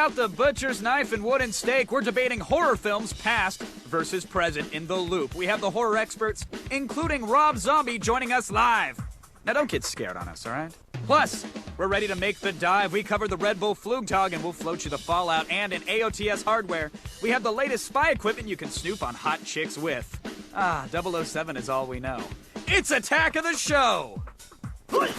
out the butcher's knife and wooden stake. We're debating horror films past versus present in The Loop. We have the horror experts, including Rob Zombie, joining us live. Now, don't get scared on us, all right? Plus, we're ready to make the dive. We covered the Red Bull Flugtag, and we'll float you the Fallout. And in AOTS hardware, we have the latest spy equipment you can snoop on hot chicks with. 007 is all we know. It's Attack of the Show! What's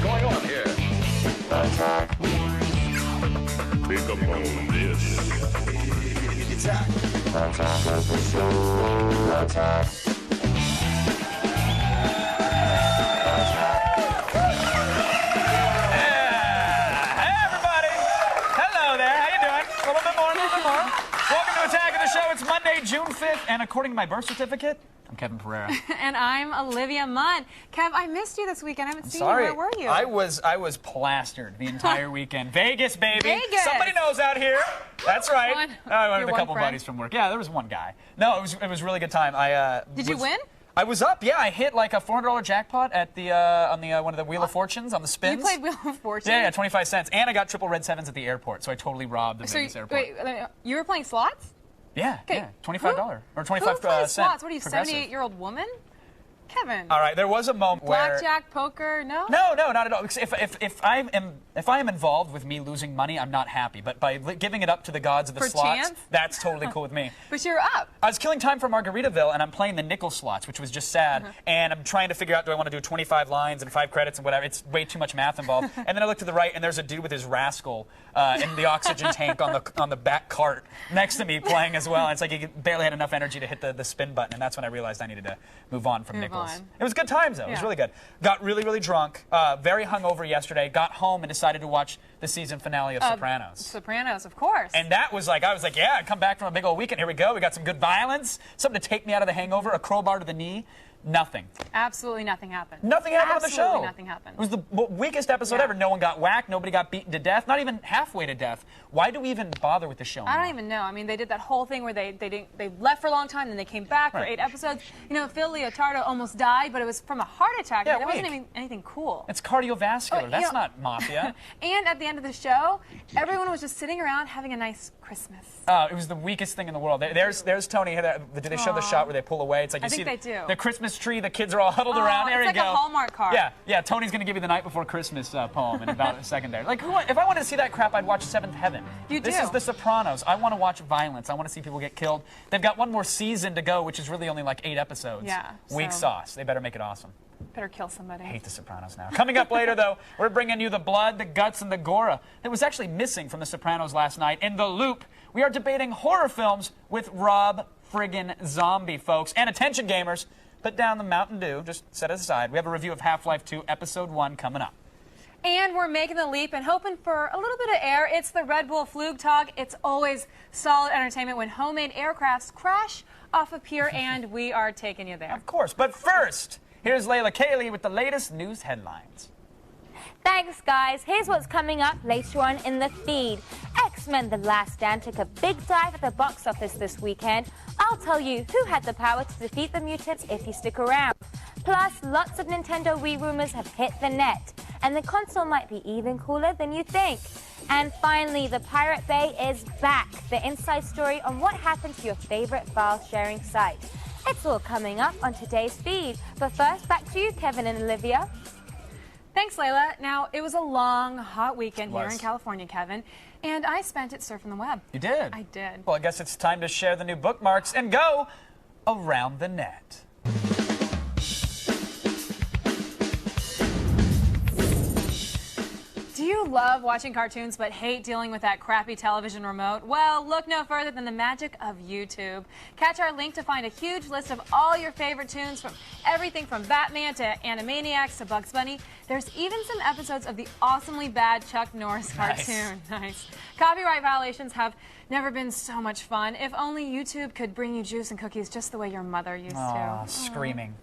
going on here? Pick up on this. Attack. Attack of the Show. Attack. Hey, everybody. Hello there. How you doing? A little bit more. Welcome to Attack of the Show. It's Monday, June 5th, and according to my birth certificate, I'm Kevin Pereira. And I'm Olivia Munn. Kev, I missed you this weekend. I haven't seen Sorry. you. Where were you? I was plastered the entire weekend. Vegas, baby. Vegas. Somebody knows out here. That's right. I went with a couple friend? buddies from work. Yeah, there was one guy. No, it was a really good time. Did you win? I was up. Yeah, I hit like a $400 jackpot at the on the one of the Wheel of Fortunes on the spins. You played Wheel of Fortune? Yeah, 25 cents. And I got triple red sevens at the airport, so I totally robbed the Vegas airport. Wait, you were playing slots? Yeah, Okay. yeah, $25 or 25 Who plays cents. slots? What are you, Progressive. 78-year-old woman? Kevin. All right, there was a moment where Blackjack, poker, no? No, not at all. If I am involved with me losing money, I'm not happy. But by giving it up to the gods of the For slots, chance? that's totally cool with me. But you're up. I was killing time for Margaritaville, and I'm playing the nickel slots, which was just sad. And I'm trying to figure out, do I want to do 25 lines and 5 credits and whatever? It's way too much math involved. And then I look to the right, and there's a dude with his rascal in the oxygen tank on the back cart next to me playing as well. And it's like he barely had enough energy to hit the spin button, and that's when I realized I needed to move on from nickels. It was good times, though. It was really good. Got really, really drunk, very hungover yesterday, got home and decided to watch the season finale of Sopranos. Sopranos, of course. And that was like, I was like, yeah, I come back from a big old weekend. Here we go. We got some good violence, something to take me out of the hangover, a crowbar to the knee. Nothing. Absolutely nothing happened. Nothing happened on the show. Absolutely nothing happened. It was the weakest episode ever. No one got whacked. Nobody got beaten to death. Not even halfway to death. Why do we even bother with the show anymore? I don't even know. I mean, they did that whole thing where they left for a long time, then they came back for 8 episodes. You know, Phil Leotardo almost died, but it was from a heart attack. Yeah, It wasn't even anything cool. It's cardiovascular. Oh, That's not mafia. And at the end of the show, everyone was just sitting around having a nice Christmas. It was the weakest thing in the world. There's Tony. Did they show the shot where they pull away? It's like you see the Christmas tree. The kids are all huddled around. There it's you like go. a Hallmark card. Yeah. Tony's gonna give you the night before Christmas poem in about a second there. Like, if I wanted to see that crap, I'd watch Seventh Heaven. This is The Sopranos. I want to watch violence. I want to see people get killed. They've got one more season to go, which is really only like 8 episodes. Yeah. Weak sauce. They better make it awesome. Better kill somebody. I hate The Sopranos now. Coming up later, though, we're bringing you the blood, the guts, and the gore that was actually missing from The Sopranos last night. In The Loop, we are debating horror films with Rob friggin' Zombie, folks. And attention, gamers, put down the Mountain Dew. Just set it aside. We have a review of Half-Life 2, Episode 1 coming up. And we're making the leap and hoping for a little bit of air. It's the Red Bull Flugtag. It's always solid entertainment when homemade aircrafts crash off a pier, and we are taking you there. Of course. But first, here's Layla Cayley with the latest news headlines. Thanks, guys. Here's what's coming up later on in the feed. X-Men The Last Stand took a big dive at the box office this weekend. I'll tell you who had the power to defeat the mutants if you stick around. Plus, lots of Nintendo Wii rumors have hit the net, and the console might be even cooler than you think. And finally, the Pirate Bay is back. The inside story on what happened to your favorite file-sharing site. It's all coming up on today's feed. But first, back to you, Kevin and Olivia. Thanks, Layla. Now, it was a long, hot weekend here in California, Kevin, and I spent it surfing the web. You did? I did. Well, I guess it's time to share the new bookmarks and go around the net. Do you love watching cartoons but hate dealing with that crappy television remote? Well, look no further than the magic of YouTube. Catch our link to find a huge list of all your favorite tunes, from everything from Batman to Animaniacs to Bugs Bunny. There's even some episodes of the awesomely bad Chuck Norris cartoon. Nice. Copyright violations have never been so much fun. If only YouTube could bring you juice and cookies just the way your mother used to. Screaming.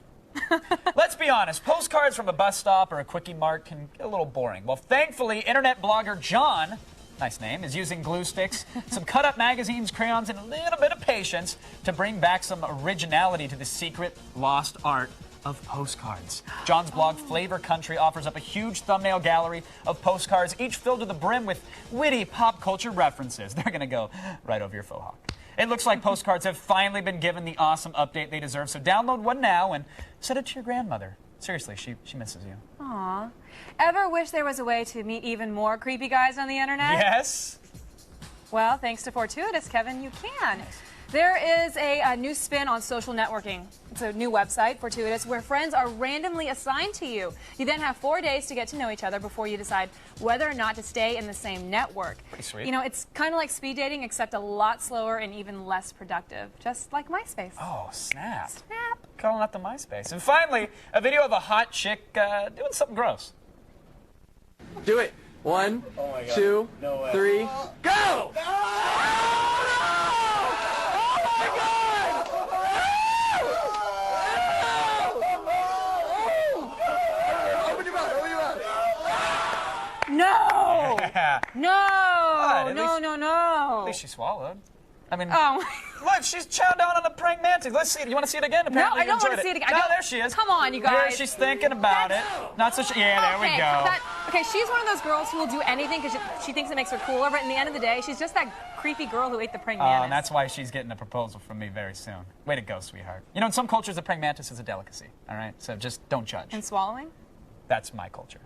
Let's be honest, postcards from a bus stop or a quickie mart can get a little boring. Well, thankfully, internet blogger John, nice name, is using glue sticks, some cut-up magazines, crayons, and a little bit of patience to bring back some originality to the secret lost art of postcards. John's blog, Flavor Country, offers up a huge thumbnail gallery of postcards, each filled to the brim with witty pop culture references. They're going to go right over your faux hawk. It looks like postcards have finally been given the awesome update they deserve, so download one now and send it to your grandmother. Seriously, she misses you. Aw. Ever wish there was a way to meet even more creepy guys on the internet? Yes? Well, thanks to Fortuitous, Kevin, you can. There is a new spin on social networking. It's a new website, Fortuitous, where friends are randomly assigned to you. You then have 4 days to get to know each other before you decide whether or not to stay in the same network. Pretty sweet. You know, it's kind of like speed dating, except a lot slower and even less productive, just like MySpace. Oh, snap. Snap. Calling up the MySpace. And finally, a video of a hot chick doing something gross. Do it. 1, 2, 3, go! No! Yeah. No! at No, least- no, no. At least she swallowed. I mean, Oh. look, she's chowed down on the praying mantis. Let's see it. You want to see it again? Apparently I you don't wanna enjoyed see it again. I No, don't- there she is. Come on, you Here guys. she's thinking about it. Not so. Yeah, there we go. Okay, she's one of those girls who will do anything because she thinks it makes her cooler, but in the end of the day, she's just that creepy girl who ate the praying mantis. And that's why she's getting a proposal from me very soon. Way to go, sweetheart. You know, in some cultures, the praying mantis is a delicacy. All right, so just don't judge. And swallowing? That's my culture.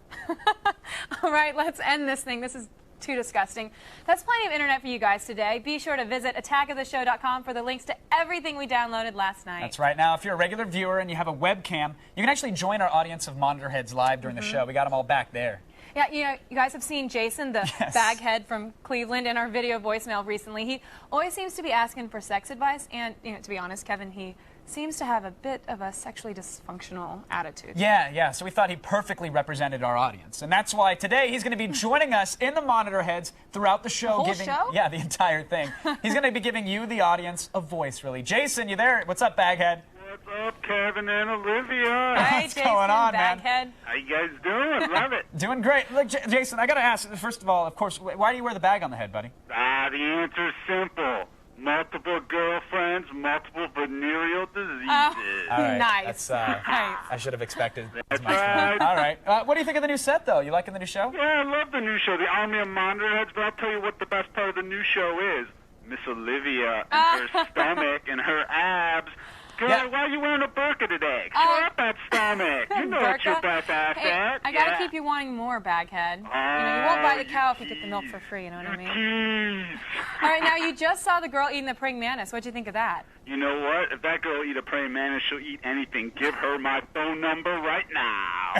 All right, let's end this thing. This is too disgusting. That's plenty of internet for you guys today. Be sure to visit attackoftheshow.com for the links to everything we downloaded last night. That's right. Now, if you're a regular viewer and you have a webcam, you can actually join our audience of monitor heads live during the show. We got them all back there. Yeah, you know, you guys have seen Jason, the Yes. baghead from Cleveland, in our video voicemail recently. He always seems to be asking for sex advice, and, you know, to be honest, Kevin, he seems to have a bit of a sexually dysfunctional attitude. Yeah. So we thought he perfectly represented our audience. And that's why today he's going to be joining us in the monitor heads throughout the show. whole giving, show? Yeah, the entire thing. He's going to be giving you, the audience, a voice, really. Jason, you there? What's up, baghead? What's up, Kevin and Olivia? Hey, What's Jason, going on, man? baghead. How you guys doing? Love it. Doing great. Look, Jason, I got to ask, first of all, of course, why do you wear the bag on the head, buddy? The answer's simple. Multiple girlfriends, multiple venereal diseases. All right. Nice. That's, Nice. I should have expected as That's much. right. All right. What do you think of the new set, though? You liking the new show? Yeah, I love the new show, the Army of Monitor Heads, but I'll tell you what the best part of the new show is. Miss Olivia and her stomach and her abs. Girl, Yeah. why are you wearing a burqa today? Show up that stomach. You know what your Burqa? best asset. Hey, I gotta Yeah. keep you wanting more, baghead. You know, you won't buy the cow if you get the milk for free, you know what I mean? Jeez. All right, now you just saw the girl eating the praying mantis. What'd you think of that? You know what? If that girl eat a praying mantis, she'll eat anything. Give her my phone number right now.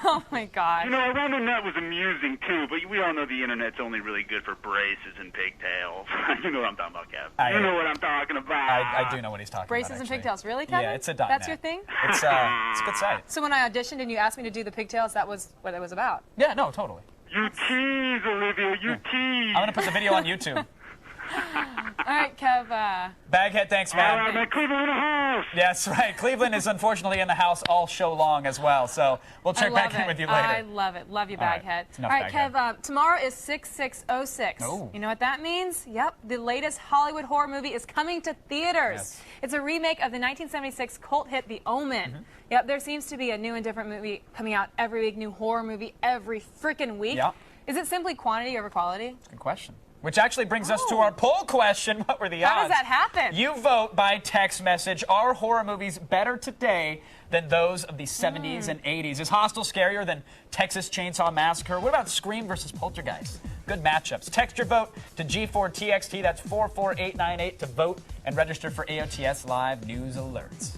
Oh my gosh. You know, around the net was amusing too, but we all know the internet's only really good for braces and pigtails. You know what I'm talking about, Kev. You know what I'm talking about. I do know what he's talking Braces about. and actually. pigtails, really, Kevin? Yeah, it's a That's .net. your thing? It's a good site. So when I auditioned and you asked me to do the pigtails, that was what it was about. Yeah, no, totally. You tease, Olivia. You tease. I'm gonna put the video on YouTube. All right, Kev. Baghead, thanks, All right, man. man. Cleveland in the house. Yes, right. Cleveland is unfortunately in the house all show long as well, so we'll I check love back in it. with you later. I love it. Love you, All right. baghead. It's enough, All right, baghead. Kev. Tomorrow is 6606. Oh. You know what that means? Yep. The latest Hollywood horror movie is coming to theaters. Yes. It's a remake of the 1976 cult hit The Omen. Mm-hmm. Yep. There seems to be a new and different movie coming out every week. New horror movie every freaking week. Yeah. Is it simply quantity over quality? Good question. Which actually brings us to Oh. our poll question. What were the odds? How does that happen? You vote by text message. Are horror movies better today than those of the 70s Hmm. and 80s? Is Hostel scarier than Texas Chainsaw Massacre? What about Scream versus Poltergeist? Good matchups. Text your vote to G4TXT. That's 44898 to vote and register for AOTS Live News Alerts.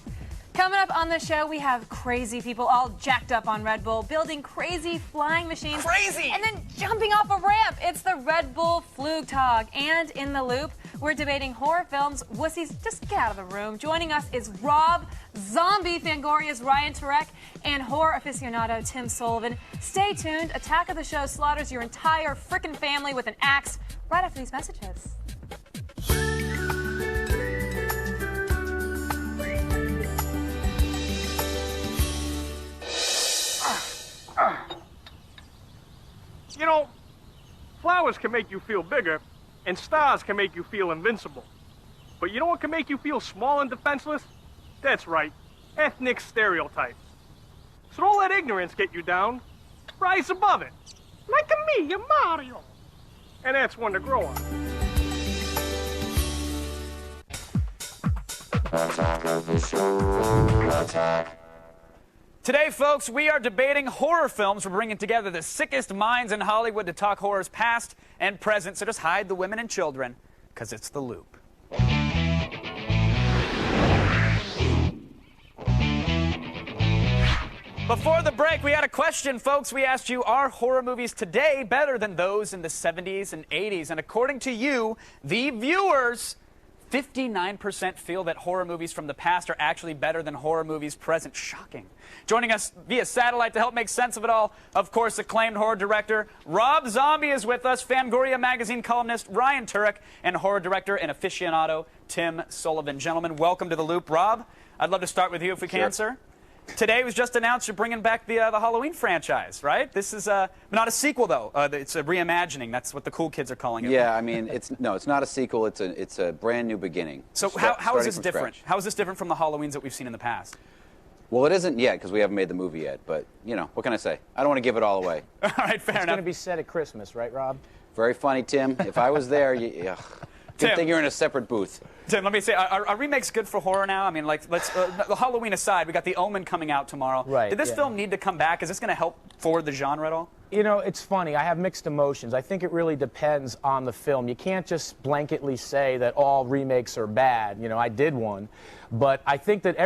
Coming up on the show, we have crazy people all jacked up on Red Bull, building crazy flying machines. Crazy! And then jumping off a ramp. It's the Red Bull Flugtag. And in the loop, we're debating horror films. Wussies, just get out of the room. Joining us is Rob Zombie Fangoria's Ryan Turek and horror aficionado Tim Sullivan. Stay tuned. Attack of the Show slaughters your entire frickin' family with an axe right after these messages. You know, flowers can make you feel bigger, and stars can make you feel invincible. But you know what can make you feel small and defenseless? That's right, ethnic stereotypes. So don't let ignorance get you down. Rise above it. Like me and Mario. And that's one to grow on. Today, folks, we are debating horror films. We're bringing together the sickest minds in Hollywood to talk horrors past and present. So just hide the women and children, because it's The Loop. Before the break, we had a question, folks. We asked you, are horror movies today better than those in the 70s and 80s? And according to you, the viewers, 59% feel that horror movies from the past are actually better than horror movies present. Shocking. Joining us via satellite to help make sense of it all, of course, acclaimed horror director Rob Zombie is with us, Fangoria magazine columnist Ryan Turek, and horror director and aficionado Tim Sullivan. Gentlemen, welcome to The Loop. Rob, I'd love to start with you if we can, sir. Today it was just announced you're bringing back the Halloween franchise, right? This is not a sequel, though. It's a reimagining. That's what the cool kids are calling it. Yeah, I mean, it's not a sequel. It's a brand new beginning. So how is this different? How is this different from the Halloweens that we've seen in the past? Well, it isn't yet because we haven't made the movie yet. But you know, what can I say? I don't want to give it all away. All right, fair enough. It's going to be set at Christmas, right, Rob? Very funny, Tim. If I was there, good thing you're in a separate booth. Tim, let me say, are remakes good for horror now? I mean, like, let's the Halloween aside, we got The Omen coming out tomorrow. Right. Did this film need to come back? Is this going to help forward the genre at all? You know, it's funny. I have mixed emotions. I think it really depends on the film. You can't just blanketly say that all remakes are bad. You know, I did one. But I think that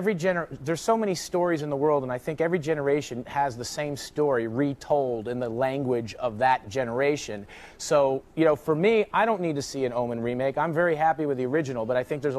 there's so many stories in the world, and I think every generation has the same story retold in the language of that generation. So, you know, for me, I don't need to see an Omen remake. I'm very happy with the original, but I think there's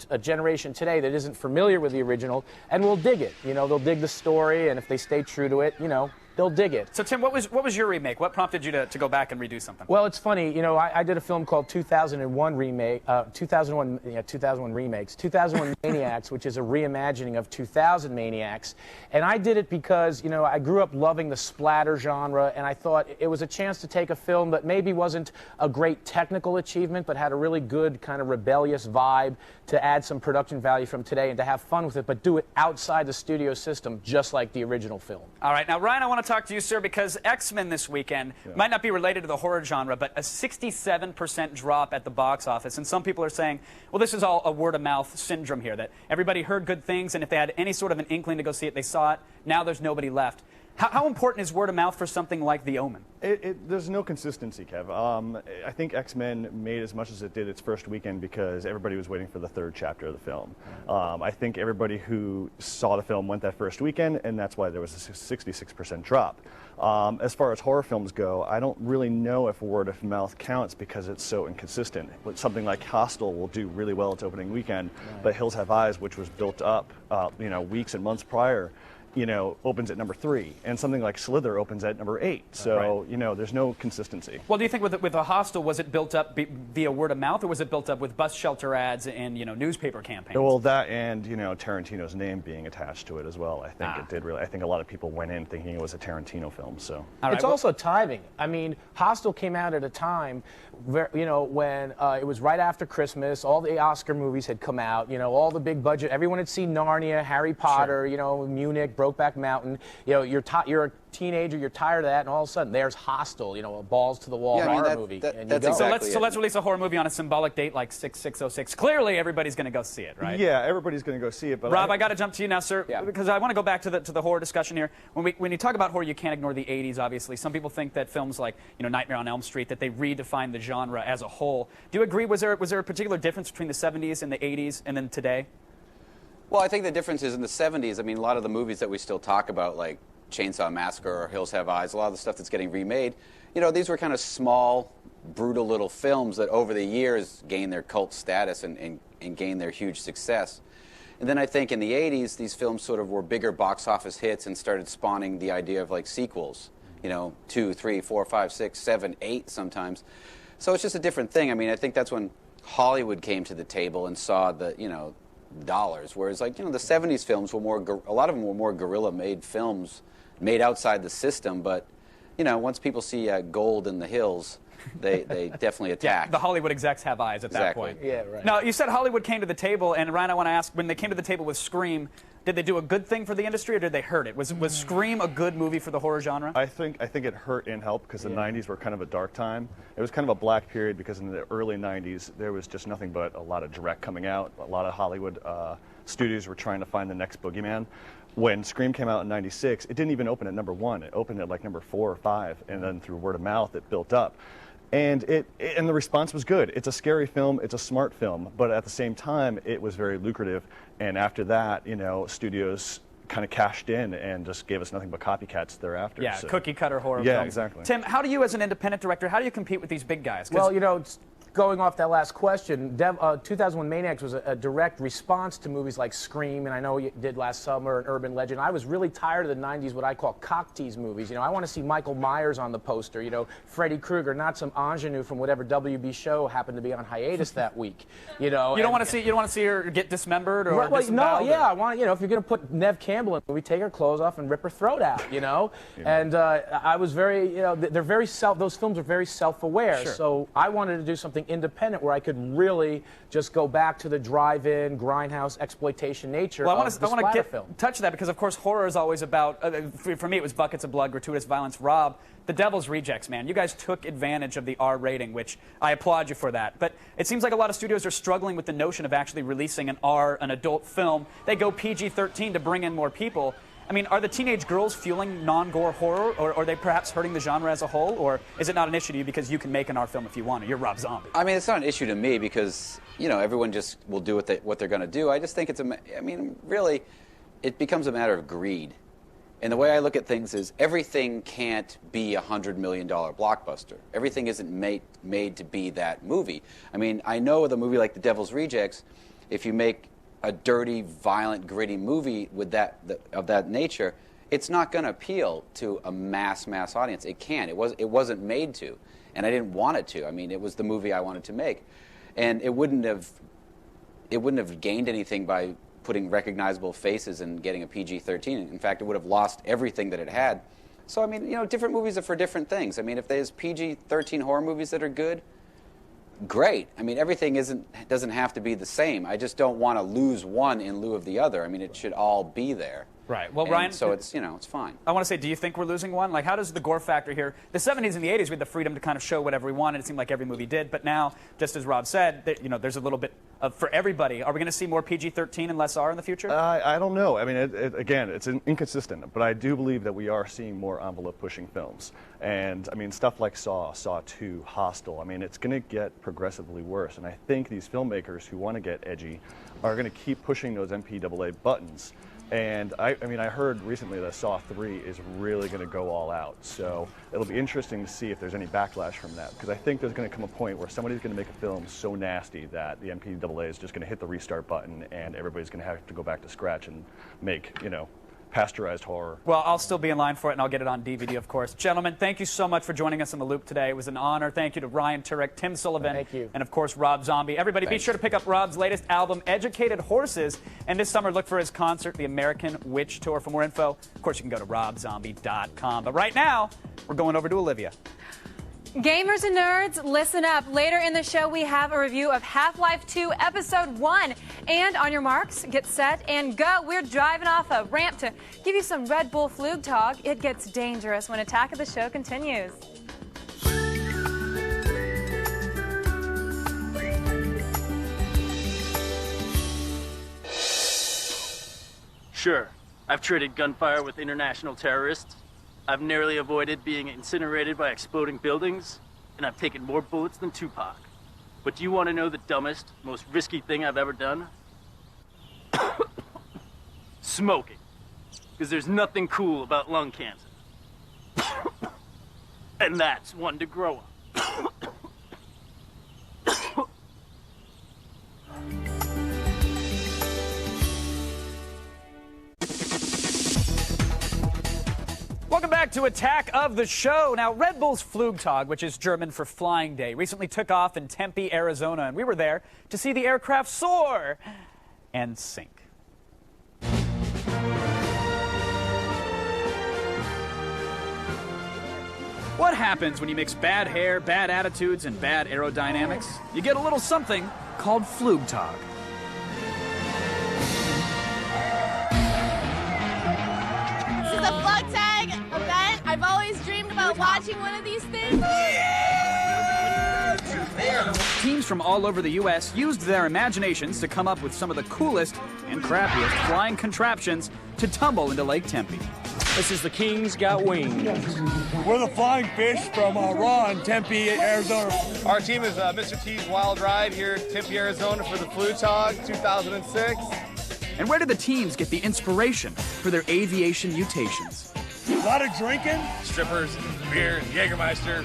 a generation today that isn't familiar with the original and will dig it. You know, they'll dig the story, and if they stay true to it, you know, they'll dig it. So, Tim, what was your remake? What prompted you to go back and redo something? Well, it's funny. You know, I did a film called 2001 Remakes, 2001 Maniacs, which is a reimagining of 2000 Maniacs. And I did it because, you know, I grew up loving the splatter genre, and I thought it was a chance to take a film that maybe wasn't a great technical achievement, but had a really good kind of rebellious vibe to add some production value from today and to have fun with it, but do it outside the studio system, just like the original film. All right. Now, Ryan, I want to talk to you, sir, because X-Men this weekend might not be related to the horror genre, but a 67% drop at the box office. And some people are saying, well, this is all a word-of-mouth syndrome here, that everybody heard good things, and if they had any sort of an inkling to go see it, they saw it. Now there's nobody left. How important is word-of-mouth for something like The Omen? There's no consistency, Kev. I think X-Men made as much as it did its first weekend because everybody was waiting for the third chapter of the film. I think everybody who saw the film went that first weekend, and that's why there was a 66% drop. As far as horror films go, I don't really know if word of mouth counts because it's so inconsistent. Something like Hostel will do really well its opening weekend, but Hills Have Eyes, which was built up, weeks and months prior, opens at number 3, and something like Slither opens at number 8. So, there's no consistency. Well, do you think with a Hostel, was it built up via word of mouth, or was it built up with bus shelter ads and, newspaper campaigns? Well, that and, Tarantino's name being attached to it as well. I think it did really. I think a lot of people went in thinking it was a Tarantino film, so. It's also timing. I mean, Hostel came out at a time where, when it was right after Christmas, all the Oscar movies had come out, all the big budget, everyone had seen Narnia, Harry Potter, Munich, Brokeback Mountain. You're a teenager, you're tired of that, and all of a sudden there's Hostel, a balls to the wall horror movie. That's exactly so let's release a horror movie on a symbolic date like 6606. Clearly, everybody's going to go see it, right? Yeah, everybody's going to go see it. But Rob, I got to jump to you now, sir, because I want to go back to the horror discussion here. When you talk about horror, you can't ignore the 80s. Obviously, some people think that films like Nightmare on Elm Street, that they redefined the genre as a whole. Do you agree? Was there a particular difference between the 70s and the 80s and then today? Well, I think the difference is in the 70s, I mean, a lot of the movies that we still talk about, like Chainsaw Massacre or Hills Have Eyes, a lot of the stuff that's getting remade, these were kind of small, brutal little films that over the years gained their cult status and gained their huge success. And then I think in the 80s, these films sort of were bigger box office hits and started spawning the idea of like sequels, 2, 3, 4, 5, 6, 7, 8 sometimes. So it's just a different thing. I mean, I think that's when Hollywood came to the table and saw the, dollars, whereas like the 70s films were a lot of them were more guerrilla-made films, made outside the system. But once people see gold in the hills, they definitely attacked. The Hollywood execs have eyes at that Exactly. point. Yeah, right. Now, you said Hollywood came to the table, and Ryan, I want to ask, when they came to the table with Scream, did they do a good thing for the industry, or did they hurt it? Was Scream a good movie for the horror genre? I think it hurt and helped because the 90s were kind of a dark time. It was kind of a black period because in the early 90s there was just nothing but a lot of direct coming out. A lot of Hollywood studios were trying to find the next boogeyman. When Scream came out in '96, it didn't even open at #1. It opened at like #4 or #5, and then through word of mouth it built up. And the response was good. It's a scary film, it's a smart film, but at the same time it was very lucrative. And after that, you know, studios kind of cashed in and just gave us nothing but copycats thereafter. Yeah, so. cookie cutter horror Yeah, films. exactly. Tim, how do you, as an independent director, how do you compete with these big guys? 'Cause Well, you know, going off that last question, 2001 Maniacs was a direct response to movies like Scream, and I know you did last summer, and Urban Legend. I was really tired of the 90s, what I call cock tease movies. You know, I want to see Michael Myers on the poster, you know, Freddy Krueger, not some ingenue from whatever WB show happened to be on hiatus that week. You know, you don't want to see her get dismembered or well, disemboweled? no, yeah, I want, you know, if you're going to put Nev Campbell in a movie, take her clothes off and rip her throat out, you know? And I was very, you know, those films are very self-aware. Sure. So I wanted to do something independent where I could really just go back to the drive-in, grindhouse, exploitation nature Well, I of the want splatter to film. touch that because, of course, horror is always about, for me, it was buckets of blood, gratuitous violence. Rob, The Devil's Rejects, man. You guys took advantage of the R rating, which I applaud you for that. But it seems like a lot of studios are struggling with the notion of actually releasing an adult film. They go PG-13 to bring in more people. I mean, are the teenage girls fueling non-gore horror, or are they perhaps hurting the genre as a whole, or is it not an issue to you because you can make an R film if you want to? You're Rob Zombie. I mean, it's not an issue to me because, you know, everyone just will do what they're going to do. I just think really, it becomes a matter of greed. And the way I look at things is everything can't be a $100 million blockbuster. Everything isn't made to be that movie. I mean, I know with a movie like The Devil's Rejects, if you make a dirty, violent, gritty movie with of that nature, it's not going to appeal to a mass audience. It can't. It wasn't made to, and I didn't want it to. I mean, it was the movie I wanted to make, and it wouldn't have gained anything by putting recognizable faces and getting a PG-13. In fact, it would have lost everything that it had. So I mean, you know, different movies are for different things. I mean, if there's PG-13 horror movies that are good, great. I mean, everything doesn't have to be the same. I just don't want to lose one in lieu of the other. I mean, it should all be there. Right. Well, And Ryan, so it's, you know, it's fine. I want to say, do you think we're losing one? Like, how does the gore factor here? The 70s and the 80s, we had the freedom to kind of show whatever we wanted. It seemed like every movie did. But now, just as Rob said, you know, there's a little bit for everybody. Are we going to see more PG-13 and less R in the future? I don't know. I mean, again, it's inconsistent, but I do believe that we are seeing more envelope-pushing films. And, I mean, stuff like Saw 2, Hostel, I mean, it's going to get progressively worse. And I think these filmmakers who want to get edgy are going to keep pushing those MPAA buttons. And I mean, I heard recently that Saw 3 is really going to go all out. So it'll be interesting to see if there's any backlash from that. Because I think there's going to come a point where somebody's going to make a film so nasty that the MPAA is just going to hit the restart button and everybody's going to have to go back to scratch and make, you know, pasteurized horror. Well, I'll still be in line for it, and I'll get it on DVD, of course. Gentlemen, thank you so much for joining us in The Loop today. It was an honor. Thank you to Ryan Turek, Tim Sullivan, Thank you. and, of course, Rob Zombie. Everybody, be sure to pick up Rob's latest album, Educated Horses, and this summer, look for his concert, The American Witch Tour. For more info, of course, you can go to robzombie.com. But right now, we're going over to Olivia. Gamers and nerds, listen up. Later in the show, we have a review of Half-Life 2 Episode 1. And on your marks, get set, and go. We're driving off a ramp to give you some Red Bull Flugtag. It gets dangerous when Attack of the Show continues. Sure, I've traded gunfire with international terrorists. I've narrowly avoided being incinerated by exploding buildings, and I've taken more bullets than Tupac. But do you want to know the dumbest, most risky thing I've ever done? Smoking. Because there's nothing cool about lung cancer. And that's one to grow up. Welcome back to Attack of the Show. Now, Red Bull's Flugtag, which is German for Flying Day, recently took off in Tempe, Arizona, and we were there to see the aircraft soar and sink. What happens when you mix bad hair, bad attitudes, and bad aerodynamics? You get a little something called Flugtag. This is a Flugtag event. I've always dreamed about watching one of these things. Teams from all over the U.S. used their imaginations to come up with some of the coolest and crappiest flying contraptions to tumble into Lake Tempe. This is the Kings Got Wings. We're the Flying Fish from Raw in Tempe, Arizona. Our team is Mr. T's Wild Ride here in Tempe, Arizona for the Flugtag 2006. And where did the teams get the inspiration for their aviation mutations? A lot of drinking. Strippers, beer, and Jägermeister.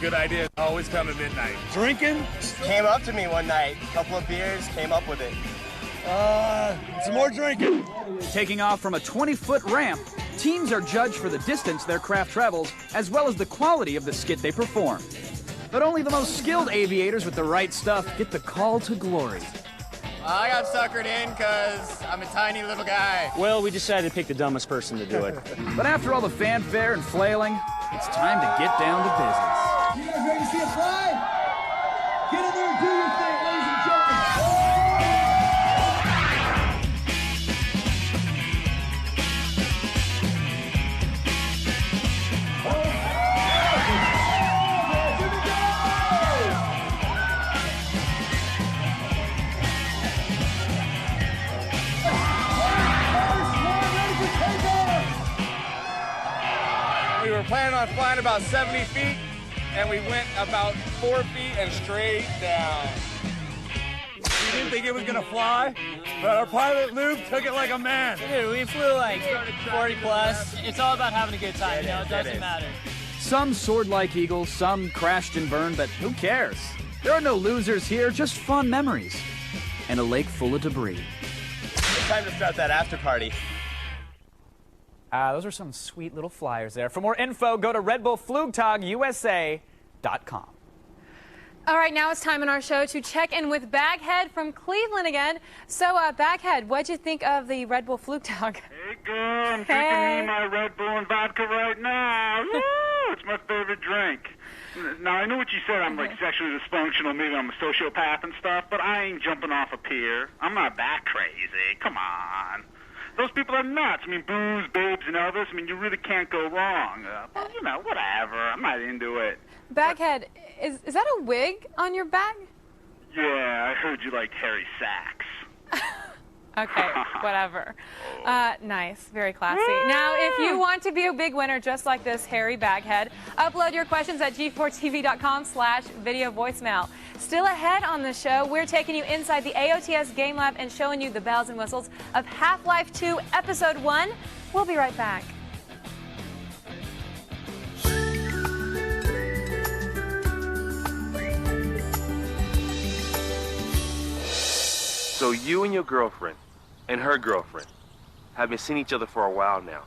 Good idea. Always come at midnight. Drinking. Came up to me one night. A couple of beers, came up with it. Some more drinking. Taking off from a 20-foot ramp, teams are judged for the distance their craft travels, as well as the quality of the skit they perform. But only the most skilled aviators with the right stuff get the call to glory. I got suckered in because I'm a tiny little guy. Well, we decided to pick the dumbest person to do it. But after all the fanfare and flailing, it's time to get down to business. You guys ready to see it fly? Get in there and do your thing, ladies and gentlemen. We were planning on flying about 70 feet, and we went about 4 feet and straight down. We didn't think it was gonna fly, but our pilot Luke took it like a man. Dude, we flew like 40 plus. It's all about having a good time, you know, it doesn't matter. Some soared like eagles, some crashed and burned, but who cares? There are no losers here, just fun memories. And a lake full of debris. It's time to start that after party. Those are some sweet little flyers there. For more info, go to RedBullFlugtagUSA.com. All right, now it's time in our show to check in with Baghead from Cleveland again. So, Baghead, what'd you think of the Red Bull Flugtag? Hey, girl, I'm drinking me my Red Bull and vodka right now. Woo! It's my favorite drink. Now, I know what you said. I'm like sexually dysfunctional. Maybe I'm a sociopath and stuff, but I ain't jumping off a pier. I'm not that crazy. Come on. Those people are nuts. I mean, booze, babes, and Elvis. I mean, you really can't go wrong. But, you know, whatever. I'm not into it. Baghead, is that a wig on your back? Yeah, I heard you liked Harry Sacks. Okay, whatever. Nice, very classy. Now, if you want to be a big winner just like this Harry Baghead, upload your questions at g4tv.com/video voicemail. Still ahead on the show, we're taking you inside the AOTS Game Lab and showing you the bells and whistles of Half-Life 2 Episode 1. We'll be right back. So you and your girlfriend and her girlfriend have been seeing each other for a while now.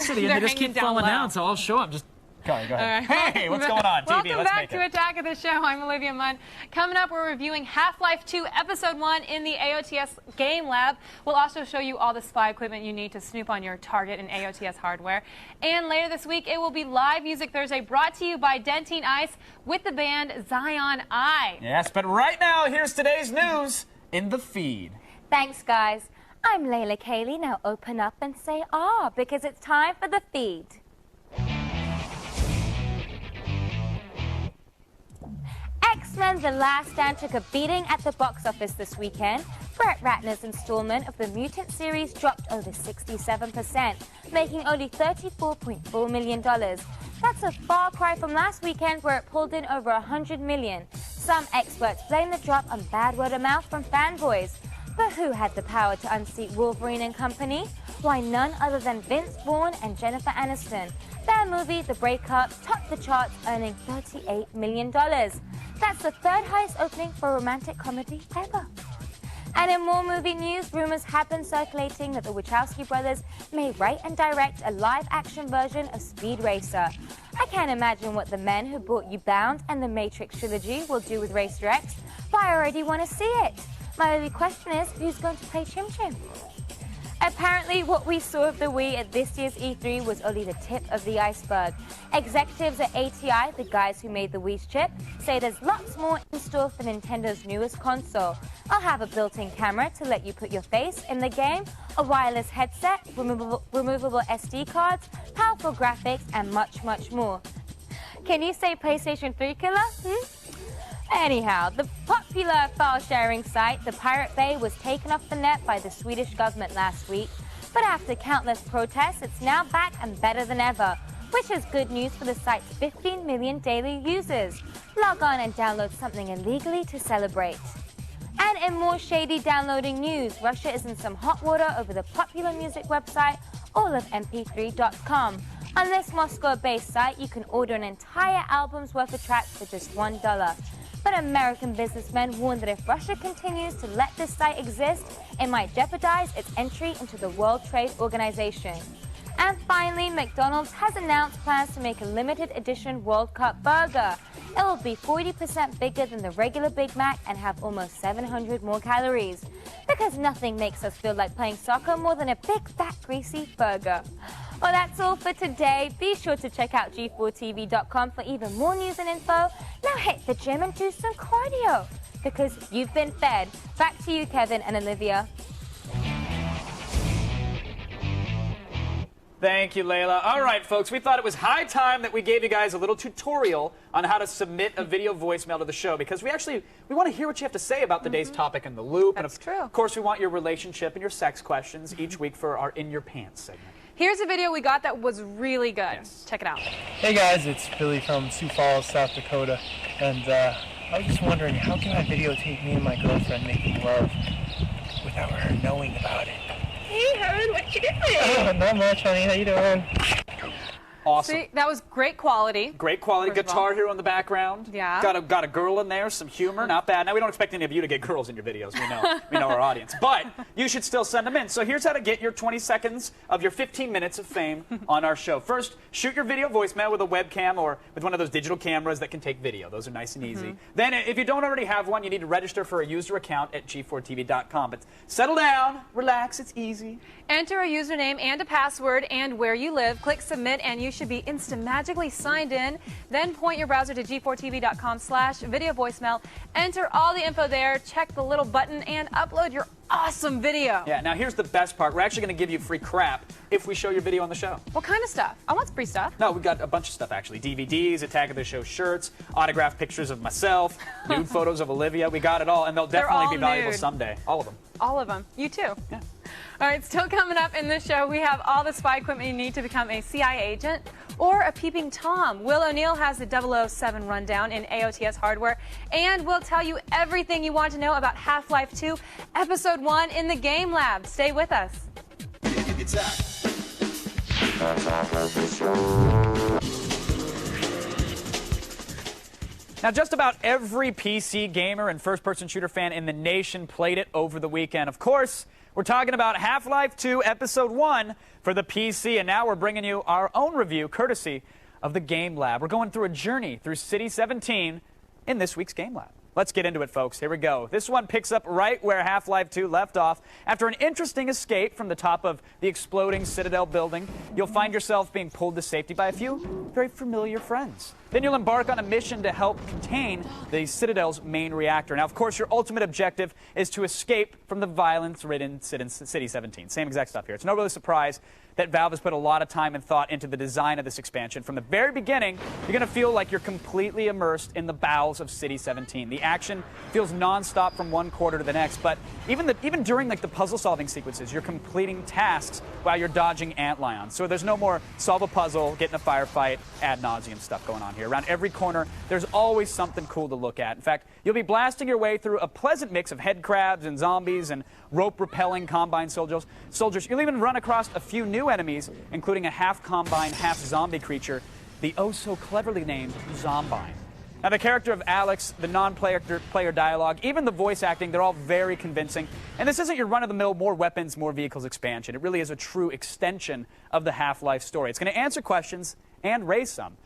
And they just keep falling down, so I'll show up. Just go ahead. All right. Hey, what's going on? TV, Welcome let's back make to it. Attack of the Show. I'm Olivia Munn. Coming up, we're reviewing Half-Life 2 Episode 1 in the AOTS Game Lab. We'll also show you all the spy equipment you need to snoop on your Target and AOTS hardware. And later this week, it will be Live Music Thursday, brought to you by Dentine Ice with the band Zion I. Yes, but right now, here's today's news in the feed. Thanks, guys. I'm Layla Kaylee. Now open up and say ah, because it's time for the feed. X-Men The Last Stand took a beating at the box office this weekend. Brett Ratner's installment of the Mutant series dropped over 67%, making only $34.4 million. That's a far cry from last weekend, where it pulled in over $100 million. Some experts blame the drop on bad word of mouth from fanboys. But who had the power to unseat Wolverine and company? Why, none other than Vince Vaughn and Jennifer Aniston. Their movie, The Breakup, topped the charts, earning $38 million. That's the third highest opening for a romantic comedy ever. And in more movie news, rumors have been circulating that the Wachowski brothers may write and direct a live-action version of Speed Racer. I can't imagine what the men who brought you Bound and the Matrix trilogy will do with Racer X, but I already want to see it. My only question is, who's going to play Chim Chim? Apparently, what we saw of the Wii at this year's E3 was only the tip of the iceberg. Executives at ATI, the guys who made the Wii's chip, say there's lots more in store for Nintendo's newest console. I'll have a built-in camera to let you put your face in the game, a wireless headset, removable SD cards, powerful graphics, and much, much more. Can you say PlayStation 3 killer? Anyhow, the popular file-sharing site, the Pirate Bay, was taken off the net by the Swedish government last week. But after countless protests, it's now back and better than ever, which is good news for the site's 15 million daily users. Log on and download something illegally to celebrate. And in more shady downloading news, Russia is in some hot water over the popular music website allofmp3.com. On this Moscow-based site, you can order an entire album's worth of tracks for just $1. But American businessmen warn that if Russia continues to let this site exist, it might jeopardize its entry into the World Trade Organization. And finally, McDonald's has announced plans to make a limited edition World Cup burger. It will be 40% bigger than the regular Big Mac and have almost 700 more calories. Because nothing makes us feel like playing soccer more than a big, fat, greasy burger. Well, that's all for today. Be sure to check out G4TV.com for even more news and info. Now hit the gym and do some cardio, because you've been fed. Back to you, Kevin and Olivia. Thank you, Layla. All right, folks, we thought it was high time that we gave you guys a little tutorial on how to submit a video voicemail to the show, because we want to hear what you have to say about the day's topic in the loop. That's true. Of course, we want your relationship and your sex questions each week for our In Your Pants segment. Here's a video we got that was really good. Yes. Check it out. Hey guys, it's Billy from Sioux Falls, South Dakota, and I was just wondering, how can I videotape me and my girlfriend making love without her knowing about it? Hey, hon, what you doing? Oh, not much, honey. How you doing? Awesome. See, that was great quality. Great quality. Guitar Hero in the background. Yeah. Got a girl in there, some humor, not bad. Now, we don't expect any of you to get girls in your videos. We know our audience. But you should still send them in. So here's how to get your 20 seconds of your 15 minutes of fame on our show. First, shoot your video voicemail with a webcam or with one of those digital cameras that can take video. Those are nice and easy. Then, if you don't already have one, you need to register for a user account at G4TV.com. But settle down, relax, it's easy. Enter a username and a password and where you live. Click submit and you should be magically signed in. Then point your browser to g4tv.com/video voicemail. Enter all the info there, check the little button, and upload your awesome video. Yeah, now here's the best part. We're actually going to give you free crap if we show your video on the show. What kind of stuff? I want free stuff. No, we got a bunch of stuff, actually. DVDs, Attack of the Show shirts, autographed pictures of myself, nude photos of Olivia. We got it all, and they'll definitely be valuable someday. All of them. All of them. You too. Yeah. All right, still coming up in this show, we have all the spy equipment you need to become a CIA agent or a peeping Tom. Will O'Neill has the 007 rundown in AOTS hardware, and we'll tell you everything you want to know about Half-Life 2 Episode 1 in the Game Lab. Stay with us. Now, just about every PC gamer and first-person shooter fan in the nation played it over the weekend. Of course, we're talking about Half-Life 2 Episode 1 for the PC, and now we're bringing you our own review courtesy of the Game Lab. We're going through a journey through City 17 in this week's Game Lab. Let's get into it, folks. Here we go. This one picks up right where Half-Life 2 left off. After an interesting escape from the top of the exploding Citadel building, you'll find yourself being pulled to safety by a few very familiar friends. Then you'll embark on a mission to help contain the Citadel's main reactor. Now, of course, your ultimate objective is to escape from the violence-ridden City 17. Same exact stuff here. It's no really surprise that Valve has put a lot of time and thought into the design of this expansion. From the very beginning, you're going to feel like you're completely immersed in the bowels of City 17. The action feels nonstop from one quarter to the next, but even during the puzzle-solving sequences, you're completing tasks while you're dodging antlions. So there's no more solve a puzzle, get in a firefight, ad nauseum stuff going on here. Around every corner, there's always something cool to look at. In fact, you'll be blasting your way through a pleasant mix of head crabs and zombies and rope-repelling Combine soldiers. You'll even run across a few new enemies, including a half-Combine, half-zombie creature, the oh-so-cleverly named Zombine. Now, the character of Alex, the non-player dialogue, even the voice acting, they're all very convincing. And this isn't your run-of-the-mill more weapons, more vehicles expansion. It really is a true extension of the Half-Life story. It's going to answer questions and raise some.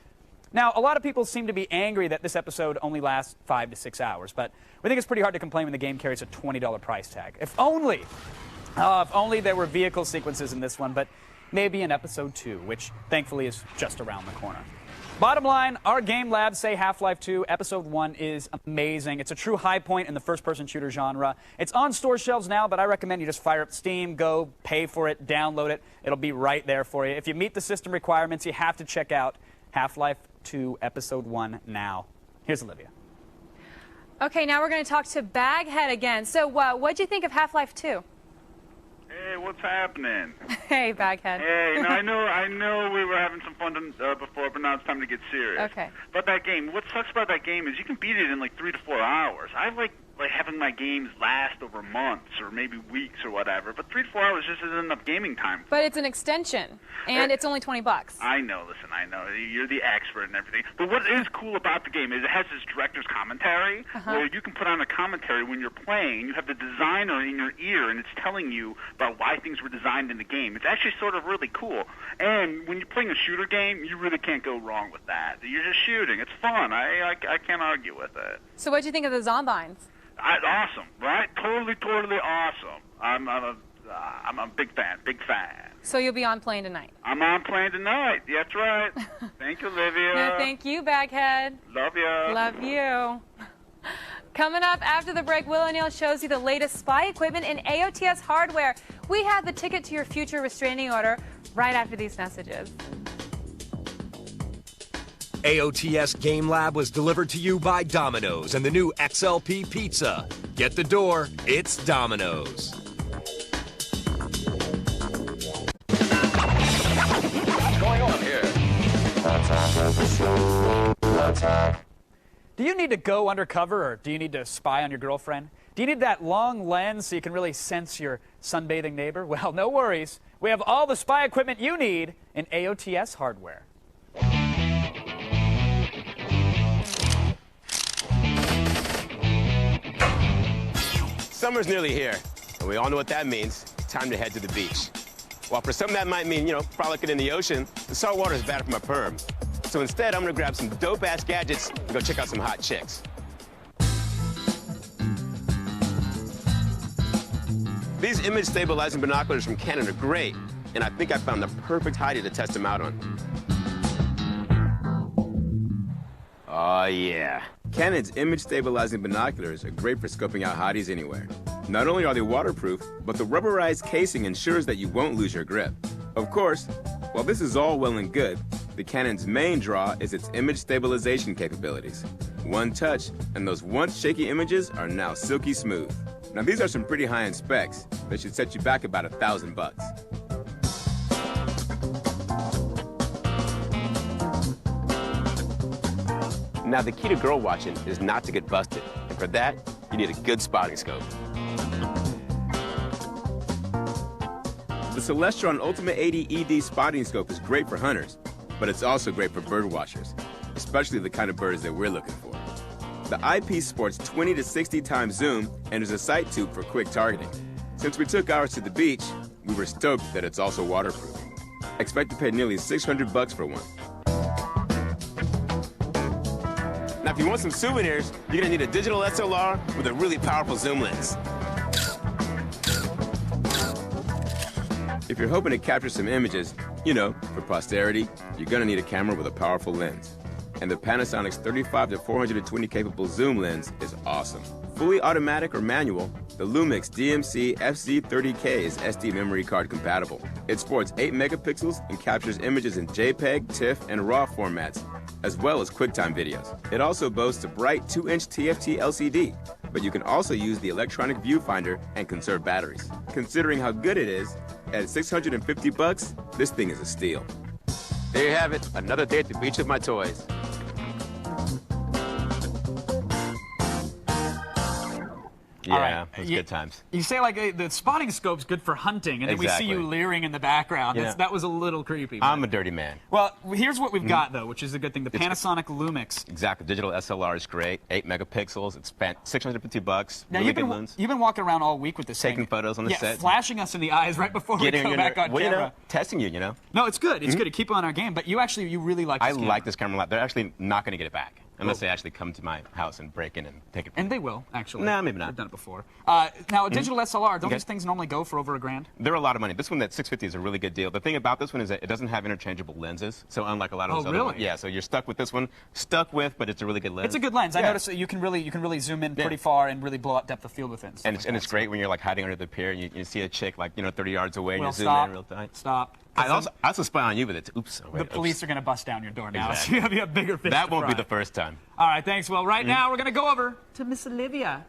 Now, a lot of people seem to be angry that this episode only lasts 5 to 6 hours, but we think it's pretty hard to complain when the game carries a $20 price tag. If only there were vehicle sequences in this one, but maybe in episode 2, which thankfully is just around the corner. Bottom line, our game labs say Half-Life 2 Episode 1 is amazing. It's a true high point in the first-person shooter genre. It's on store shelves now, but I recommend you just fire up Steam, go pay for it, download it. It'll be right there for you. If you meet the system requirements, you have to check out Half-Life 2 Episode 1 now. Here's Olivia. Okay, now we're going to talk to Baghead again. So what'd you think of Half-Life 2? Hey, what's happening? Hey, Baghead. Hey, I know we were having some fun before, but now it's time to get serious. Okay. But that game, what sucks about that game is you can beat it in like 3 to 4 hours. I like having my games last over months or maybe weeks or whatever, but 3 to 4 hours just isn't enough gaming time. But it's an extension, and it's only $20. I know, listen, I know. You're the expert and everything. But what is cool about the game is it has this director's commentary, where you can put on a commentary when you're playing. You have the designer in your ear, and it's telling you about why things were designed in the game. It's actually sort of really cool. And when you're playing a shooter game, you really can't go wrong with that. You're just shooting. It's fun. I can't argue with it. So what'd you think of the Zombines? Awesome, right? Totally awesome. I'm a big fan. So you'll be on playing tonight? I'm on playing tonight. That's right. Thank you, Olivia. No, thank you, Baghead. Love you. Love you. Coming up after the break, Will O'Neill shows you the latest spy equipment in AOTS hardware. We have the ticket to your future restraining order right after these messages. AOTS Game Lab was delivered to you by Domino's and the new XLP Pizza. Get the door, it's Domino's. What's going on here? Do you need to go undercover, or do you need to spy on your girlfriend? Do you need that long lens so you can really sense your sunbathing neighbor? Well, no worries. We have all the spy equipment you need in AOTS hardware. Summer's nearly here, and we all know what that means. Time to head to the beach. While for some that might mean, frolicking in the ocean, the salt water is bad for my perm. So instead, I'm gonna grab some dope-ass gadgets and go check out some hot chicks. These image stabilizing binoculars from Canon are great, and I think I found the perfect hottie to test them out on. Oh yeah. Canon's image stabilizing binoculars are great for scoping out hotties anywhere. Not only are they waterproof, but the rubberized casing ensures that you won't lose your grip. Of course, while this is all well and good, the Canon's main draw is its image stabilization capabilities. One touch, and those once shaky images are now silky smooth. Now these are some pretty high-end specs that should set you back about $1,000 bucks. Now, the key to girl watching is not to get busted, and for that, you need a good spotting scope. The Celestron Ultimate 80 ED spotting scope is great for hunters, but it's also great for bird watchers, especially the kind of birds that we're looking for. The eyepiece sports 20 to 60 times zoom and is a sight tube for quick targeting. Since we took ours to the beach, we were stoked that it's also waterproof. Expect to pay nearly $600 bucks for one. Now, if you want some souvenirs, you're gonna need a digital SLR with a really powerful zoom lens. If you're hoping to capture some images, for posterity, you're gonna need a camera with a powerful lens. And the Panasonic's 35 to 420 capable zoom lens is awesome. Fully automatic or manual, the Lumix DMC FZ30K is SD memory card compatible. It sports 8 megapixels and captures images in JPEG, TIFF, and RAW formats, as well as QuickTime videos. It also boasts a bright 2-inch TFT LCD, but you can also use the electronic viewfinder and conserve batteries. Considering how good it is, at $650 bucks, this thing is a steal. There you have it, another day at the beach with my toys. All right. Yeah, it was good times. You say like the spotting scope's good for hunting, and then we see you leering in the background. Yeah. That was a little creepy. I'm a dirty man. Well, here's what we've got though, which is a good thing: the Panasonic Lumix. Exactly. Digital SLR is great. 8 megapixels. It's spent $650. Now Really good lens. you've been walking around all week with this Taking thing. photos on the set. Flashing us in the eyes right before we go back on camera. Testing you know. No, it's good. It's good to keep on our game. But you really like this camera. I like this camera a lot. They're actually not going to get it back unless they actually come to my house and break in and take it. And they will, actually. No, maybe not. They've done it before. Now, a digital SLR, don't these things normally go for over $1,000? They're a lot of money. This one, that 650, is a really good deal. The thing about this one is that it doesn't have interchangeable lenses, so unlike a lot of those other ones. Yeah, so you're stuck with this one. But it's a really good lens. It's a good lens. I noticed that you can really zoom in pretty far and really blow out depth of field with it. And it's great when you're like hiding under the pier and you see a chick like 30 yards away and you zoom in real tight. Stop. I also spy on you with it. Oops. The police are going to bust down your door now. Exactly. So you have bigger fish. That to won't fry. be the first time. All right, thanks. Well, right now we're going to go over to Miss Olivia.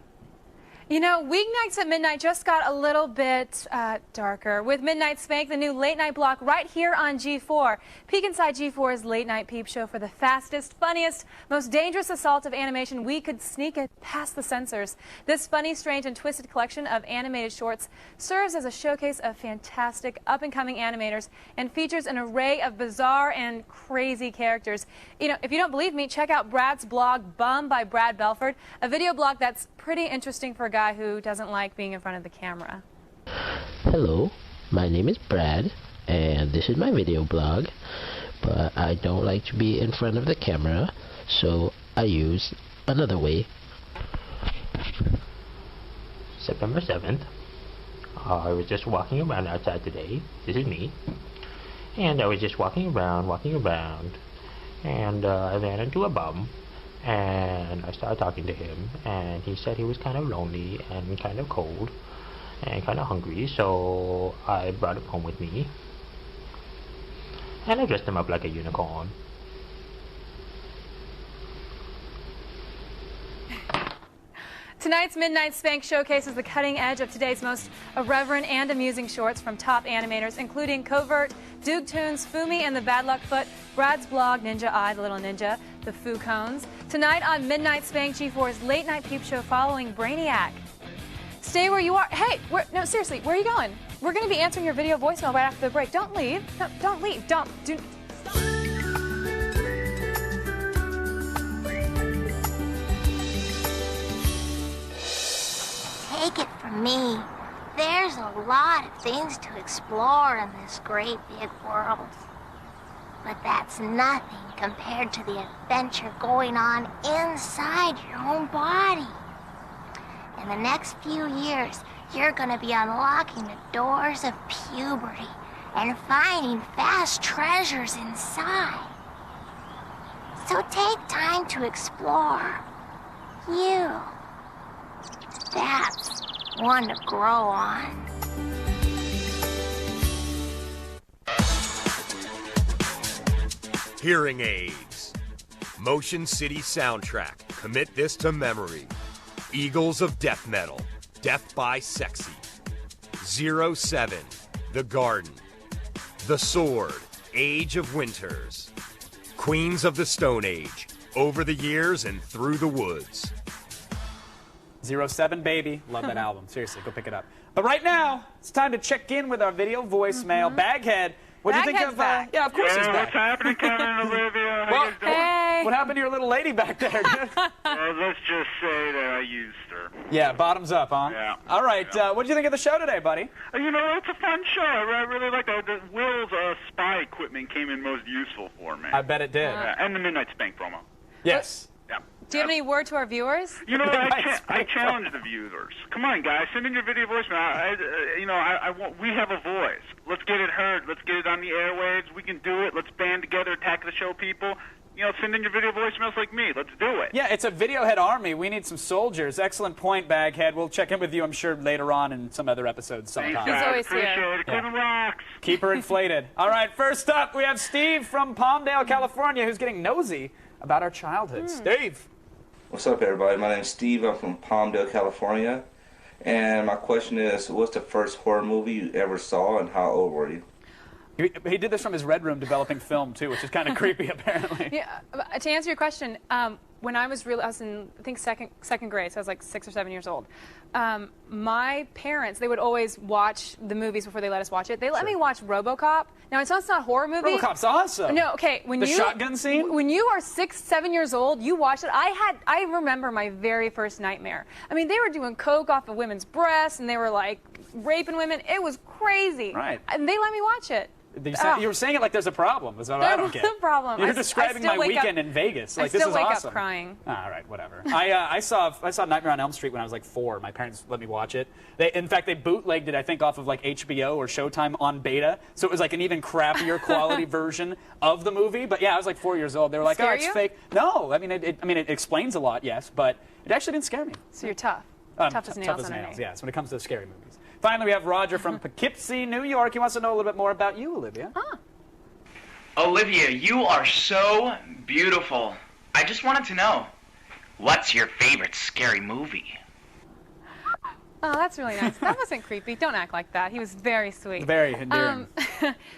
You know, weeknights at midnight just got a little bit darker with Midnight Spank, the new late night block right here on G4. Peek inside G4's late night peep show for the fastest, funniest, most dangerous assault of animation we could sneak it past the censors. This funny, strange, and twisted collection of animated shorts serves as a showcase of fantastic up-and-coming animators and features an array of bizarre and crazy characters. You know, if you don't believe me, check out Brad's blog, Bum by Brad Belford, a video blog that's pretty interesting for a guy who doesn't like being in front of the camera. Hello, my name is Brad, and this is my video blog, but I don't like to be in front of the camera, so I use another way. September 7th, I was just walking around outside today. This is me. And I was just walking around, and I ran into a bum. And I started talking to him, and he said he was kind of lonely and kind of cold and kind of hungry, so I brought him home with me. And I dressed him up like a unicorn. Tonight's Midnight Spank showcases the cutting edge of today's most irreverent and amusing shorts from top animators, including Covert, Doog Toons, Fumi and the Bad Luck Foot, Brad's blog, Ninja Eye, the Little Ninja, the Foo Cones. Tonight on Midnight Spank, G4's late night peep show following Brainiac. Stay where you are. Hey, no, seriously, where are you going? We're going to be answering your video voicemail right after the break. Don't leave. No, don't leave. Do. Take it from me, there's a lot of things to explore in this great big world. But that's nothing compared to the adventure going on inside your own body. In the next few years, you're gonna be unlocking the doors of puberty and finding vast treasures inside. So take time to explore. That's one to grow on. Hearing aids. Motion City soundtrack. Commit this to memory. Eagles of Death Metal. Death by Sexy. 07. The Garden. The Sword. Age of Winters. Queens of the Stone Age. Over the Years and Through the Woods. 07, baby. Love that album. Seriously, go pick it up. But right now, it's time to check in with our video voicemail. Baghead, what do you think of... yeah, of course he's back. What's happening, Kevin and Olivia? Well, hey. What happened to your little lady back there? Let's just say that I used her. Yeah, bottoms up, huh? Yeah. All right, what did you think of the show today, buddy? You know, it's a fun show. I really like the Will's spy equipment came in most useful for me. I bet it did. And the Midnight Spank promo. Yes. Yeah. Do you have any word to our viewers? You know, I challenge the viewers. Come on, guys, send in your video voicemail. We have a voice. Let's get it heard. Let's get it on the airwaves. We can do it. Let's band together, attack the show people. You know, send in your video voicemails like me. Let's do it. Yeah, it's a video head army. We need some soldiers. Excellent point, Baghead. We'll check in with you, I'm sure, later on in some other episodes sometime. Thanks, guys. He's always Appreciate it. Kevin rocks. Keep her inflated. All right, first up, we have Steve from Palmdale, California, who's getting nosy about our childhood. Steve. What's up, everybody? My name's Steve. I'm from Palmdale, California. And my question is, what's the first horror movie you ever saw, and how old were you? He did this from his red room developing film, too, which is kind of creepy, apparently. Yeah, to answer your question, when I was in, I think, second grade, so I was like 6 or 7 years old. My parents, they would always watch the movies before they let us watch it. They let me watch RoboCop. Now, it's not a horror movie. RoboCop's awesome. No, okay. The shotgun scene? When you are 6, 7 years old, you watch it. I remember my very first nightmare. I mean, they were doing coke off of women's breasts, and they were like raping women. It was crazy. Right. And they let me watch it. You were saying it like there's a problem. Is what I don't get. There's a problem. You're describing my weekend in Vegas. Like, this is awesome. I still wake up crying. All right, whatever. I saw Nightmare on Elm Street when I was like 4. My parents let me watch it. In fact, they bootlegged it, I think, off of like HBO or Showtime on beta. So it was like an even crappier quality version of the movie. But yeah, I was like 4 years old. They were like, "Oh, it's fake." No, I mean, it explains a lot, yes, but it actually didn't scare me. So you're tough. Tough as nails. Tough as nails. Yes, when it comes to scary movies. Finally, we have Roger from Poughkeepsie, New York. He wants to know a little bit more about you, Olivia. Olivia, you are so beautiful. I just wanted to know, what's your favorite scary movie? Oh, that's really nice. That wasn't creepy. Don't act like that. He was very sweet. Very endearing.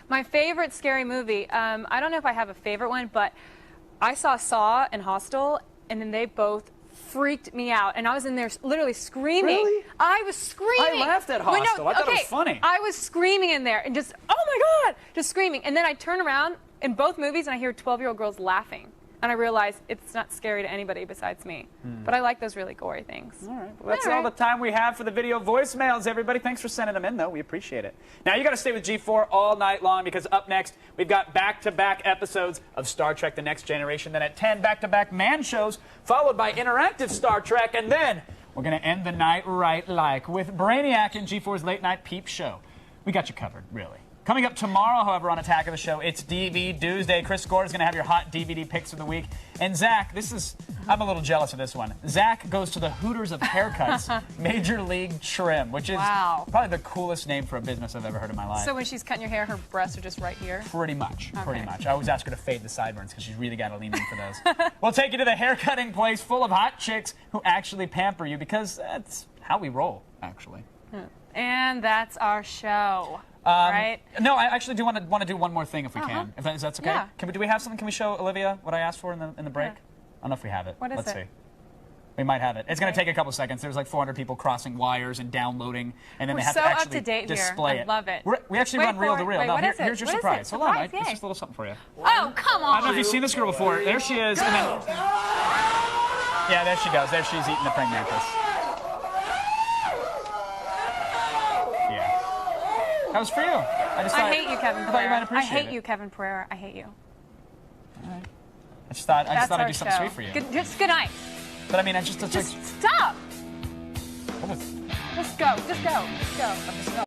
My favorite scary movie, I don't know if I have a favorite one, but I saw Saw and Hostel, and then they both freaked me out, and I was in there literally screaming. Really? I was screaming. I laughed at Hostel. I thought it was funny. I was screaming in there and just, oh my God, just screaming. And then I turn around in both movies and I hear 12-year-old girls laughing. And I realize it's not scary to anybody besides me. But I like those really gory things. All right. Well, that's all the time we have for the video voicemails, everybody. Thanks for sending them in, though. We appreciate it. Now, you got to stay with G4 all night long because up next, we've got back-to-back episodes of Star Trek The Next Generation. Then at 10, back-to-back man shows, followed by interactive Star Trek. And then we're going to end the night right like with Brainiac and G4's Late Night Peep Show. We got you covered, really. Coming up tomorrow, however, on Attack of the Show, it's DVD Tuesday. Chris Gordon is going to have your hot DVD picks of the week. And Zach, I'm a little jealous of this one. Zach goes to the Hooters of Haircuts, Major League Trim, which is probably the coolest name for a business I've ever heard in my life. So when she's cutting your hair, her breasts are just right here? Pretty much. Pretty much. I always ask her to fade the sideburns because she's really got to lean in for those. We'll take you to the haircutting place full of hot chicks who actually pamper you because that's how we roll, actually. And that's our show. Right? No, I actually do want to do one more thing if we can. If that's okay? Yeah. Do we have something? Can we show Olivia what I asked for in the break? Yeah. I don't know if we have it. What is Let's it? see. We might have it. It's going to take a couple seconds. There's like 400 people crossing wires and downloading, and then they have to actually display it. I love it. We actually run reel to reel. Now, here's your surprise. Hold on, it's just a little something for you. Oh, come on. I don't know if you've seen this girl before. There she is. And then, yeah, there she goes. There she's eating the praying mantis. That was for you. I hate you, Kevin Pereira. I thought you might appreciate I hate you, Kevin Pereira. I hate you. All right. I just thought I'd do something sweet for you. Just good night. But I mean, it's stop. What was... Just go. Just go. Just go.